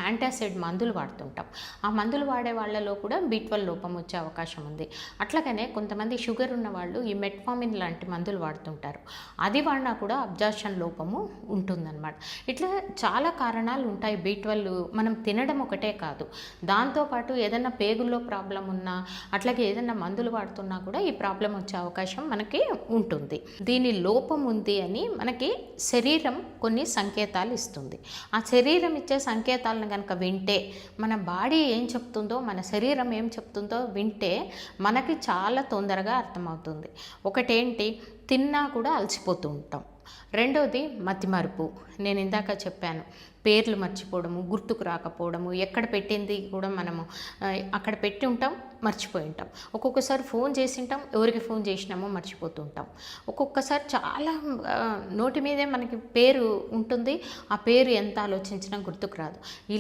Antacid మందులు వాడుతుంటాం. ఆ మందులు వాడే వాళ్ళలో కూడా B12 లోపం వచ్చే అవకాశం ఉంది. అట్లాగనే కొంతమంది షుగర్ ఉన్న వాళ్ళు ఈ మెట్ఫార్మిన్ లాంటి మందులు వాడుతుంటారు. అది వాడినా కూడా అబ్జార్ప్షన్ లోపము ఉంటుందన్నమాట. ఇట్లా చాలా కారణాలు ఉంటాయి. B12 మనం తినడం ఒకటే కాదు, దాంతోపాటు ఏదైనా పేగుల్లో ప్రాబ్లం ఉన్నా, అట్లాగే ఏదైనా మందులు వాడుతున్నా కూడా ఈ ప్రాబ్లం వచ్చే అవకాశం మనకి ఉంటుంది. దీని లోపం ఉంది అని మనకి శరీరం కొన్ని సంకేతాలు ఇస్తుంది. ఆ శరీరం ఇచ్చే సంకేతాలను కనుక వింటే, మన బాడీ ఏం చెప్తుందో, మన శరీరం ఏం చెప్తుందో వింటే మనకి చాలా తొందరగా అర్థమవుతుంది. ఒకటేంటి, తిన్నా కూడా అలసిపోతూ ఉంటాం. రెండోది మతిమరుపు. నేను ఇందాక చెప్పాను, పేర్లు మర్చిపోవడము, గుర్తుకు రాకపోవడము, ఎక్కడ పెట్టింది కూడా మనము అక్కడ పెట్టి ఉంటాం, మర్చిపోయి ఉంటాం. ఒక్కొక్కసారి ఫోన్ చేసి ఉంటాం, ఎవరికి ఫోన్ చేసినామో మర్చిపోతూ ఉంటాం. ఒక్కొక్కసారి చాలా నోటి మీదే మనకి పేరు ఉంటుంది, ఆ పేరు ఎంత ఆలోచించినా గుర్తుకు రాదు. ఇలా